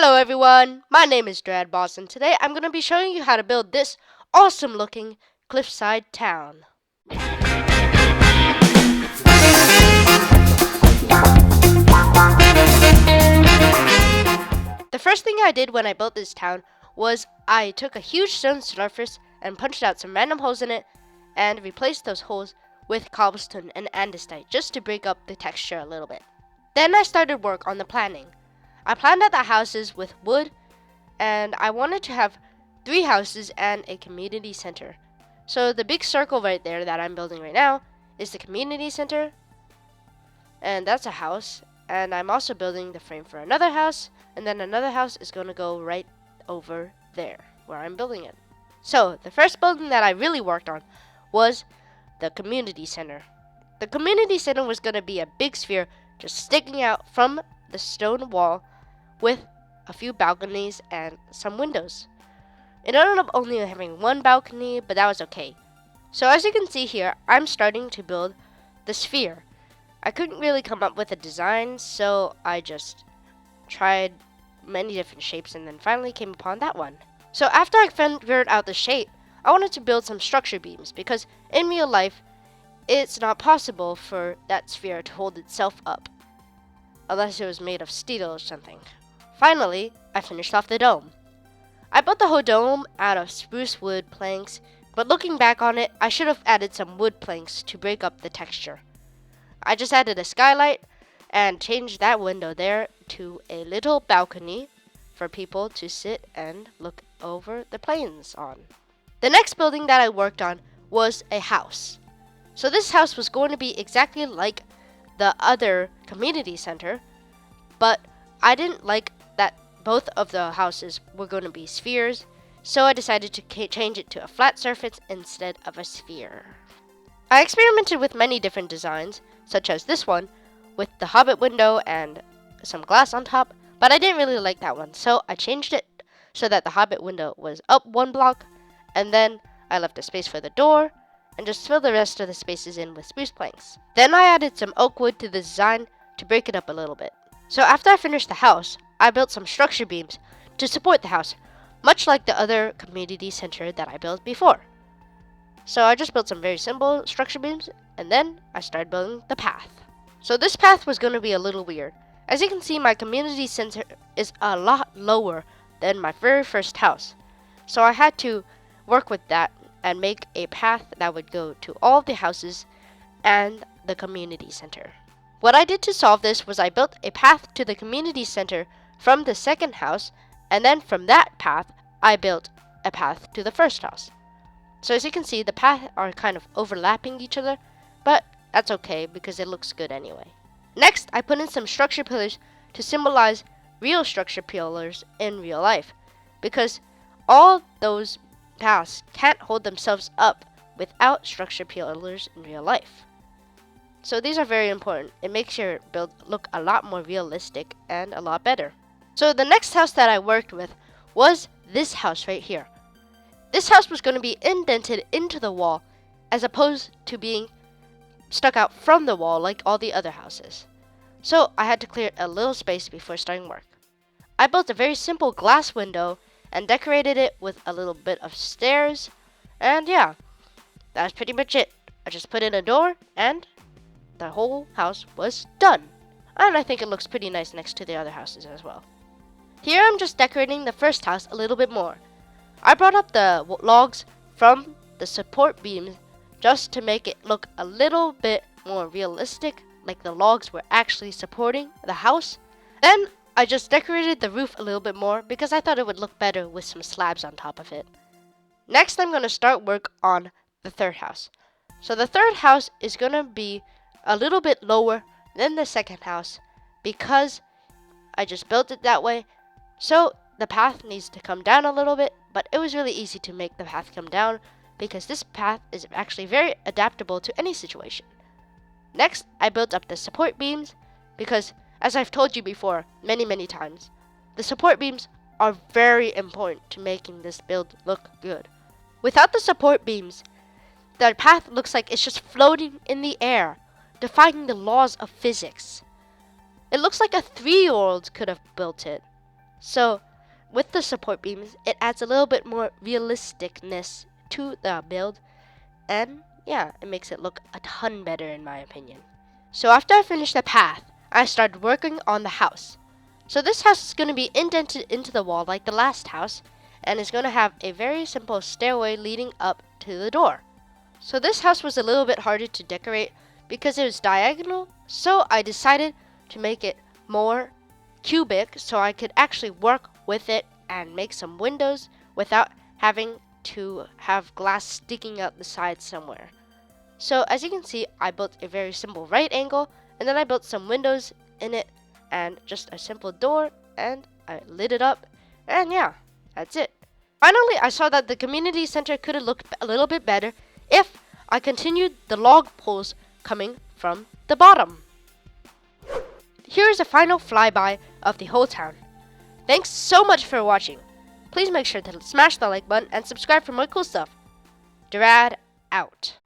Hello everyone, my name is Rad Boss and today I'm going to be showing you how to build this awesome looking cliffside town. The first thing I did when I built this town was I took a huge stone surface and punched out some random holes in it and replaced those holes with cobblestone and andesite just to break up the texture a little bit. Then I started work on the planning. I planned out the houses with wood and I wanted to have 3 houses and a community center. So the big circle right there that I'm building right now is the community center, and that's a house. And I'm also building the frame for another house, and then another house is going to go right over there where I'm building it. So the first building that I really worked on was the community center. The community center was going to be a big sphere just sticking out from the stone wall with a few balconies and some windows. It ended up only having one balcony, but that was okay. So as you can see here, I'm starting to build the sphere. I couldn't really come up with a design, so I just tried many different shapes and then finally came upon that one. So after I figured out the shape, I wanted to build some structure beams because in real life, it's not possible for that sphere to hold itself up unless it was made of steel or something. Finally, I finished off the dome. I built the whole dome out of spruce wood planks, but looking back on it, I should have added some wood planks to break up the texture. I just added a skylight and changed that window there to a little balcony for people to sit and look over the plains on. The next building that I worked on was a house. So this house was going to be exactly like the other community center, but I didn't like that both of the houses were going to be spheres, so I decided to change it to a flat surface instead of a sphere. I experimented with many different designs, such as this one, with the hobbit window and some glass on top, but I didn't really like that one, so I changed it so that the hobbit window was up 1 block, and then I left a space for the door, and just filled the rest of the spaces in with spruce planks. Then I added some oak wood to the design to break it up a little bit. So after I finished the house, I built some structure beams to support the house, much like the other community center that I built before. So I just built some very simple structure beams, and then I started building the path. So this path was going to be a little weird. As you can see, my community center is a lot lower than my very first house. So I had to work with that and make a path that would go to all the houses and the community center. What I did to solve this was I built a path to the community center from the second house, and then from that path, I built a path to the first house. So as you can see, the paths are kind of overlapping each other, but that's okay because it looks good anyway. Next, I put in some structure pillars to symbolize real structure pillars in real life, because all those paths can't hold themselves up without structure pillars in real life. So these are very important. It makes your build look a lot more realistic and a lot better. So the next house that I worked with was this house right here. This house was going to be indented into the wall as opposed to being stuck out from the wall like all the other houses. So I had to clear a little space before starting work. I built a very simple glass window and decorated it with a little bit of stairs, and yeah, that's pretty much it. I just put in a door and the whole house was done. And I think it looks pretty nice next to the other houses as well. Here I'm just decorating the first house a little bit more. I brought up the logs from the support beams just to make it look a little bit more realistic, like the logs were actually supporting the house. Then I just decorated the roof a little bit more because I thought it would look better with some slabs on top of it. Next, I'm going to start work on the third house. So the third house is going to be a little bit lower than the second house because I just built it that way. So the path needs to come down a little bit, but it was really easy to make the path come down because this path is actually very adaptable to any situation. Next, I built up the support beams because, as I've told you before many times, the support beams are very important to making this build look good. Without the support beams, the path looks like it's just floating in the air, defying the laws of physics. It looks like a 3-year-old could have built it. So with the support beams, it adds a little bit more realisticness to the build, and yeah, it makes it look a ton better in my opinion. So after I finished the path, I started working on the house. So this house is going to be indented into the wall like the last house, and is going to have a very simple stairway leading up to the door. So this house was a little bit harder to decorate because it was diagonal, so I decided to make it more cubic so I could actually work with it and make some windows without having to have glass sticking out the side somewhere. So as you can see, I built a very simple right angle, and then I built some windows in it and just a simple door, and I lit it up, and yeah, that's it. Finally, I saw that the community center could have looked a little bit better if I continued the log poles coming from the bottom. Here's a final flyby of the whole town. Thanks so much for watching. Please make sure to smash the like button and subscribe for more cool stuff. Rad out.